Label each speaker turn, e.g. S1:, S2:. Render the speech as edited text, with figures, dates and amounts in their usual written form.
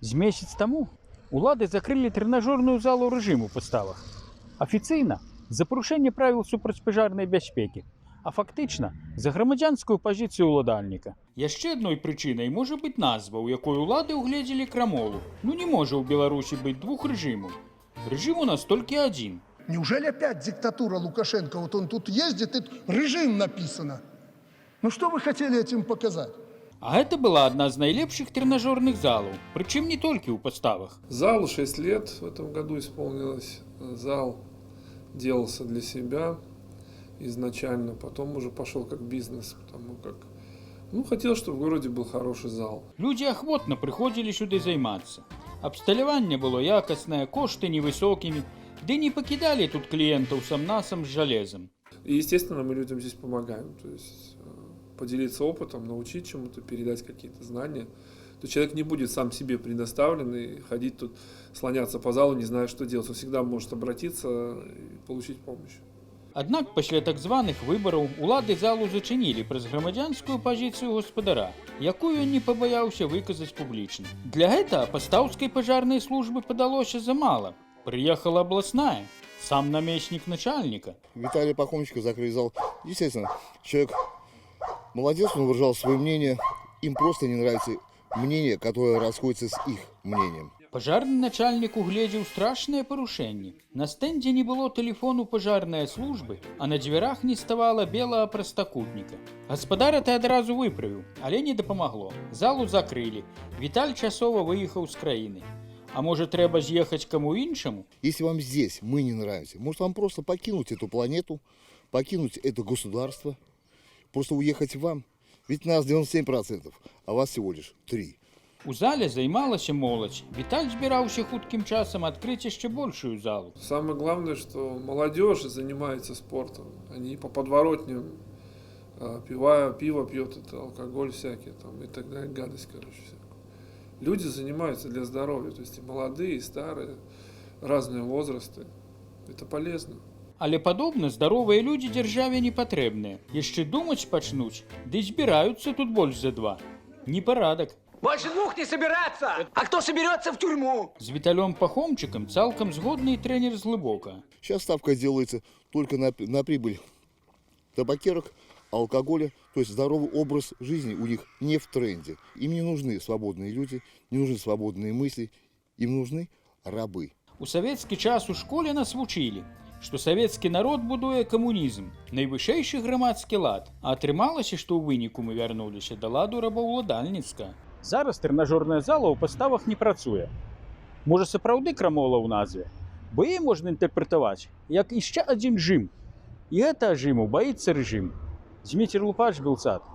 S1: З месяц таму улады закрылі трэнажорную залу рэжыму ў паставах. Афіцыйна за парушэнне правіл супрацьпажарнай бяспекі, а фактычна за грамадзянскую пазіцыю ўладальніка. Яшчэ адной прычынай можа быць назва, у якой улады ўгледзелі крамолу. Ну не можа ў Беларусі быць двух рэжымаў. Рэжым у нас толькі адзін.
S2: Неужели опять диктатура Лукашенко? Вот он тут ездит, и режим написано. Ну что вы хотели этим показать?
S1: А гэта была адна з найлепшых трэнажорных залаў, прычым не толькі ў паставах.
S3: Залу 6 лет в этом году исполнилось. Зал делался для себя изначально, потом уже пошел как бизнес, потому как хотел, чтобы в городе был хороший зал.
S1: Людзі ахвотна прыходзілі сюды займацца. Абсталяванне было якаснае, кошты невысокімі, ды не пакідалі тут кліентаў сам-насам з жалезам.
S3: И, естественно, мы людям здесь помогаем. То есть поделиться опытом, научить чему-то, передать какие-то знания. То человек не будет сам себе предоставлен и ходить тут, слоняться по залу, не зная, что делать. Он всегда может обратиться и получить помощь.
S1: Аднак пасля так званых выбараў улады залу зачынілі праз грамадзянскую пазіцыю гаспадара, якую не пабаяўся выказаць публічна. Для гэтага пастаўскай пажарнай службы падалося замала. Прыехала абласная, сам намеснік начальника.
S4: Виталий Пахомченко закрыл зал. Естественно, человек молодец, он выражал свое мнение. Им просто не нравится мнение, которое расходится с их мнением.
S1: Пажарны начальнік угледзеў страшныя парушэнні. На стэндзе не было тэлефону пажарнай службы, а на дзвярах не ставала белага прастакутніка. Гаспадар это адразу выправіў, але не дапамагло. Залу закрылі. Віталь часова выехаў з краіны. А может, трэба з'ехаць каму іншаму?
S4: Если вам здесь мы не нравимся, может вам просто покинуть эту планету, покинуть это государство, просто уехать вам? Ведь нас 97%, а вас всего лишь 3%.
S1: У зале займалася моладзь. Віталь збіраўся хуткім часам адкрыць яшчэ большую залу.
S3: Самое главное, что молодежь занимается спортом. Они по подворотням пиво пьет, это алкоголь всякий там, и так далее, гадость, короче, всякая. Люди занимаются для здоровья, то есть и молодые, и старые, разные возрасты. Это полезно.
S1: Але падобна здаровыя людзі дзяржаве не патрэбныя. Яшчэ думаць пачнуць, ды збіраюцца тут больш за 2. Непарадак.
S5: Больше 2 не собираться! А кто соберется в тюрьму?
S1: З Віталём Пахомчыкам цалкам згодны і трэнер з Глыбока.
S4: Сейчас ставка делается только на прибыль табакерок, алкоголя, то есть здоровый образ жизни у них не в тренде. Им не нужны свободные люди, не нужны свободные мысли, им нужны рабы.
S1: У савецкі час у школе нас вучылі, што савецкі народ будуе камунізм, найвышэйшы грамадскі лад, а атрымалася, што ў выніку мы вярнуліся да ладу рабаўладальніцтва. Зараз трэнажорная зала ў паставах не працуе. Можа, сапраўды крамола ў назве, бо яе можна інтэрпрэтаваць як яшчэ адзін жым. І гэта жыму баіцца рэжым. Зміцер Лупач, Белсат.